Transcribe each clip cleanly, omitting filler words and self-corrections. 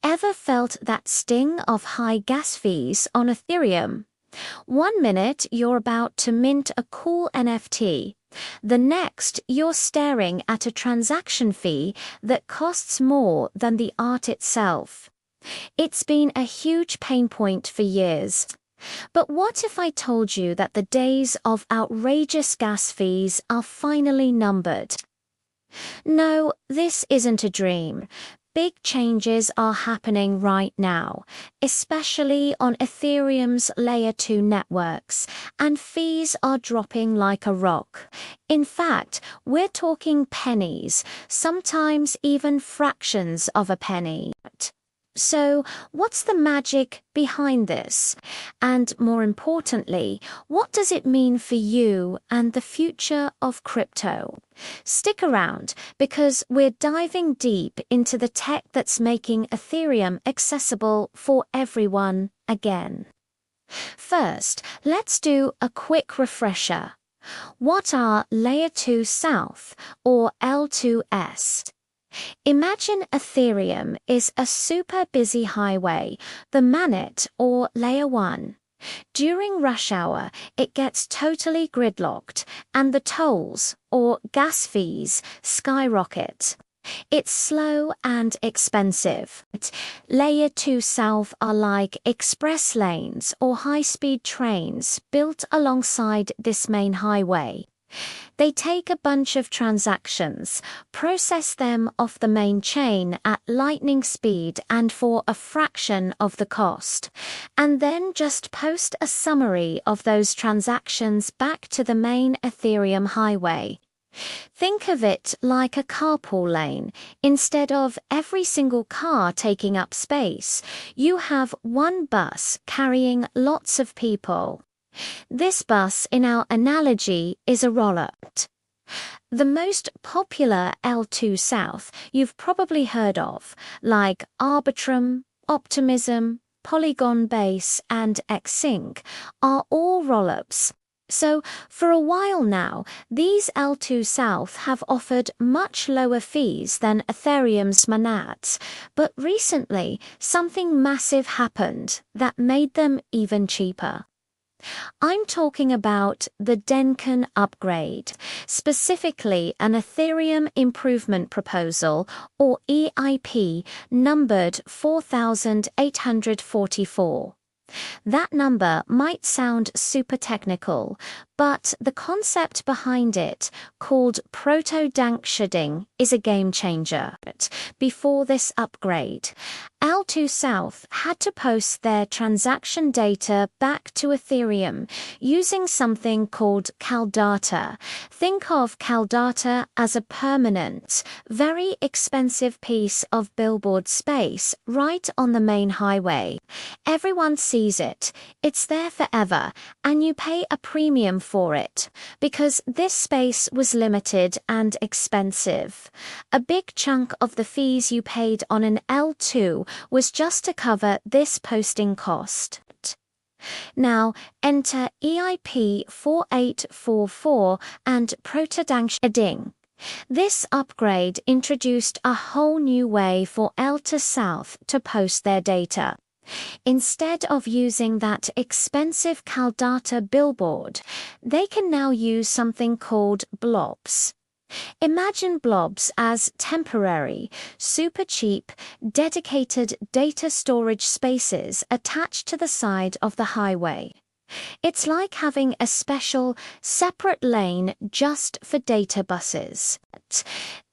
Ever felt that sting of high gas fees on Ethereum? One minute you're about to mint a cool NFT. The next, you're staring at a transaction fee that costs more than the art itself. It's been a huge pain point for years. But what if I told you that the days of outrageous gas fees are finally numbered? No, this isn't a dream. Big changes are happening right now, especially on Ethereum's Layer 2 networks, and fees are dropping like a rock. In fact, we're talking pennies, sometimes even fractions of a penny. So, what's the magic behind this? And more importantly, what does it mean for you and the future of crypto? Stick around, because we're diving deep into the tech that's making Ethereum accessible for everyone again. First, let's do a quick refresher. What are Layer 2 South, or L2S? Imagine Ethereum is a super busy highway, the Manet or Layer 1. During rush hour, it gets totally gridlocked, and the tolls, or gas fees, skyrocket. It's slow and expensive. Layer 2 South are like express lanes or high-speed trains built alongside this main highway. They take a bunch of transactions, process them off the main chain at lightning speed and for a fraction of the cost, and then just post a summary of those transactions back to the main Ethereum highway. Think of it like a carpool lane. Instead of every single car taking up space, you have one bus carrying lots of people. This bus, in our analogy, is a roll-up. The most popular L2 South you've probably heard of, like Arbitrum, Optimism, Polygon Base, and Xsync, are all roll-ups. So, for a while now, these L2 South have offered much lower fees than Ethereum's monads, but recently something massive happened that made them even cheaper. I'm talking about the Denken upgrade, specifically an Ethereum Improvement Proposal, or EIP, numbered 4844. That number might sound super technical, but the concept behind it, called proto-danksharding, is a game changer. Before this upgrade, L2 South had to post their transaction data back to Ethereum using something called CalData. Think of CalData as a permanent, very expensive piece of billboard space right on the main highway. Everyone sees it, it's there forever, and you pay a premium for it, because this space was limited and expensive. A big chunk of the fees you paid on an L2 was just to cover this posting cost. Now, enter EIP 4844 and proto-danksharding. This upgrade introduced a whole new way for L2 South to post their data. Instead of using that expensive CalData billboard, they can now use something called blobs. Imagine blobs as temporary, super cheap, dedicated data storage spaces attached to the side of the highway. It's like having a special, separate lane just for data buses.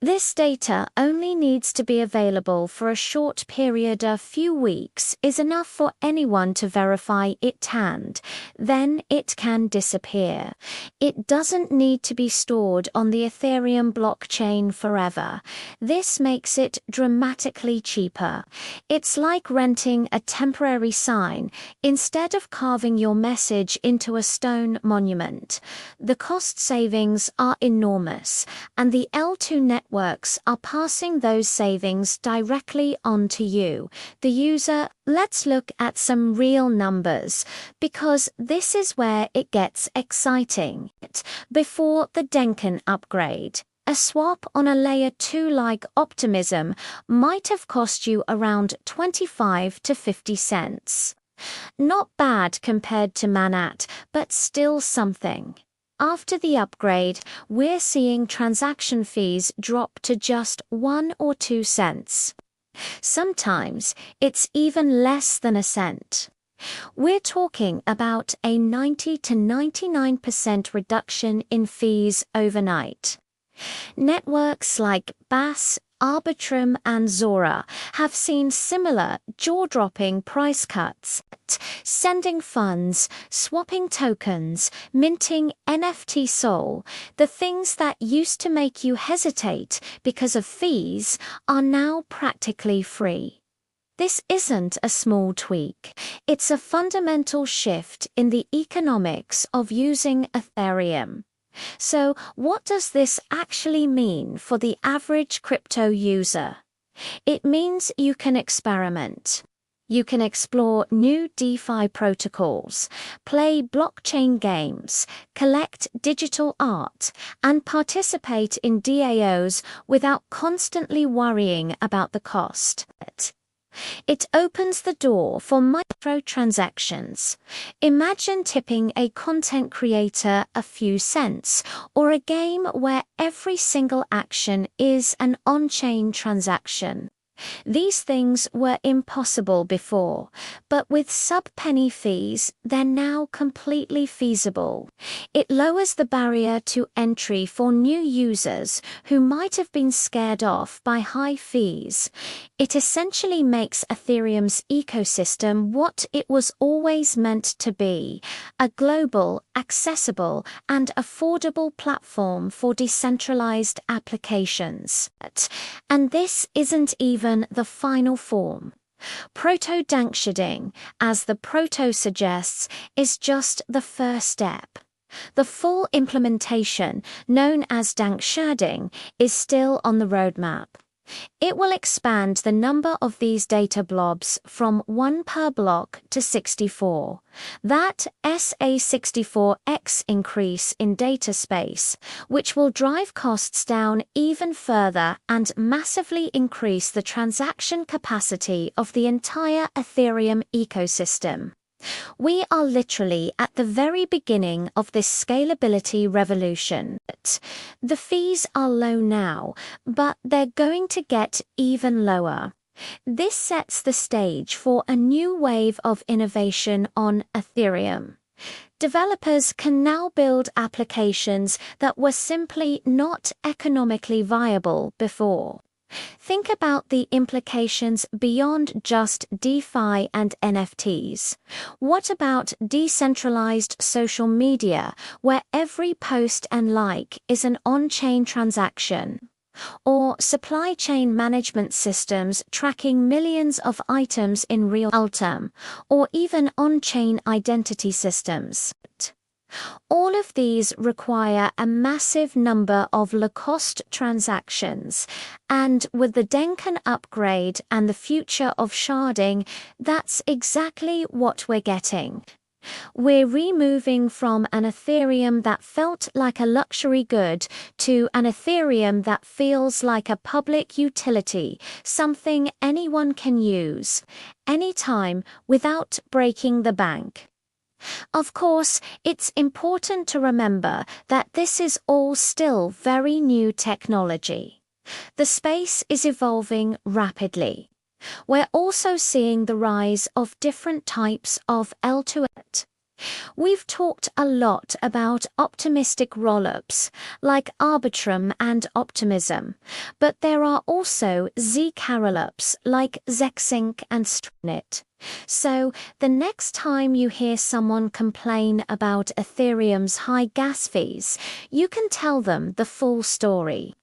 This data only needs to be available for a short period. A few weeks is enough for anyone to verify it tanned. Then it can disappear. It doesn't need to be stored on the Ethereum blockchain forever. This makes it dramatically cheaper. It's like renting a temporary sign instead of carving your message into a stone monument. The cost savings are enormous, and the L2 networks are passing those savings directly on to you, the user. Let's look at some real numbers, because this is where it gets exciting. Before the Denken upgrade, A swap on a layer 2 like Optimism might have cost you around 25 to 50 cents. Not bad compared to Manat, but still something. After the upgrade, we're seeing transaction fees drop to just 1 or 2 cents. Sometimes it's even less than a cent. We're talking about a 90 to 99% reduction in fees overnight. Networks like BAS, Arbitrum and Zora have seen similar jaw-dropping price cuts, sending funds, swapping tokens, minting NFT Sol. The things that used to make you hesitate because of fees are now practically free. This isn't a small tweak. It's a fundamental shift in the economics of using Ethereum. So, what does this actually mean for the average crypto user? It means you can experiment. You can explore new DeFi protocols, play blockchain games, collect digital art, and participate in DAOs without constantly worrying about the cost. It opens the door for microtransactions. Imagine tipping a content creator a few cents, or a game where every single action is an on-chain transaction. These things were impossible before, but with sub-penny fees, they're now completely feasible. It lowers the barrier to entry for new users who might have been scared off by high fees. It essentially makes Ethereum's ecosystem what it was always meant to be: a global, accessible, and affordable platform for decentralized applications. And this isn't even the final form. Proto-danksharding, as the proto suggests, is just the first step. The full implementation, known as danksharding, is still on the roadmap. It will expand the number of these data blobs from 1 per block to 64. That SA64x increase in data space, which will drive costs down even further and massively increase the transaction capacity of the entire Ethereum ecosystem. We are literally at the very beginning of this scalability revolution. The fees are low now, but they're going to get even lower. This sets the stage for a new wave of innovation on Ethereum. Developers can now build applications that were simply not economically viable before. Think about the implications beyond just DeFi and NFTs. What about decentralized social media, where every post and like is an on-chain transaction? Or supply chain management systems tracking millions of items in real time, or even on-chain identity systems? All of these require a massive number of low-cost transactions, and with the Denken upgrade and the future of sharding, that's exactly what we're getting. We're removing from an Ethereum that felt like a luxury good to an Ethereum that feels like a public utility, something anyone can use, anytime, without breaking the bank. Of course, it's important to remember that this is all still very new technology. The space is evolving rapidly. We're also seeing the rise of different types of L2. We've talked a lot about optimistic rollups, like Arbitrum and Optimism, but there are also Z-carolups like Zexync and Strnit. So, the next time you hear someone complain about Ethereum's high gas fees, you can tell them the full story.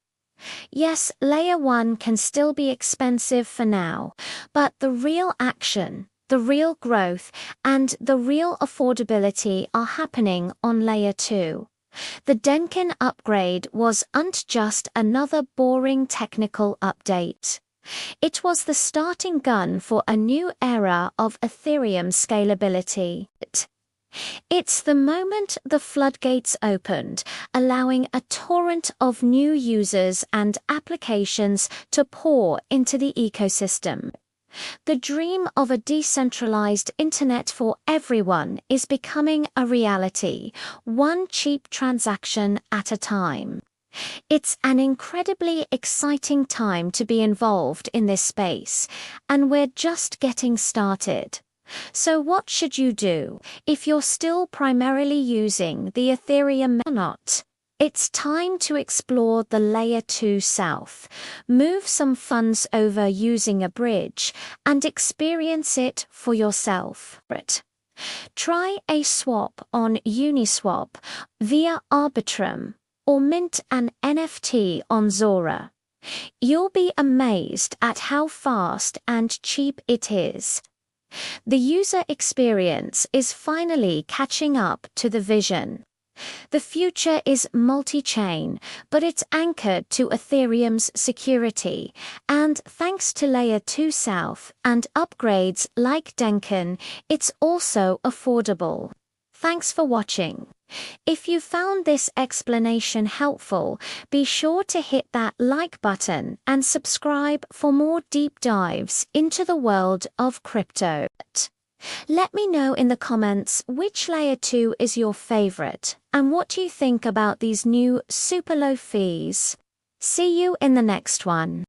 Yes, Layer 1 can still be expensive for now, but the real action, the real growth, and the real affordability are happening on Layer 2. The Denken upgrade wasn't just another boring technical update. It was the starting gun for a new era of Ethereum scalability. It's the moment the floodgates opened, allowing a torrent of new users and applications to pour into the ecosystem. The dream of a decentralized internet for everyone is becoming a reality, one cheap transaction at a time. It's an incredibly exciting time to be involved in this space, and we're just getting started. So what should you do if you're still primarily using the Ethereum or not? It's time to explore the Layer 2 South, move some funds over using a bridge, and experience it for yourself. Try a swap on Uniswap via Arbitrum, or mint an NFT on Zora. You'll be amazed at how fast and cheap it is. The user experience is finally catching up to the vision. The future is multi-chain, but it's anchored to Ethereum's security, and thanks to Layer 2 South and upgrades like Denken, it's also affordable. Thanks for watching. If you found this explanation helpful, be sure to hit that like button and subscribe for more deep dives into the world of crypto. Let me know in the comments which Layer 2 is your favorite and what you think about these new super low fees. See you in the next one.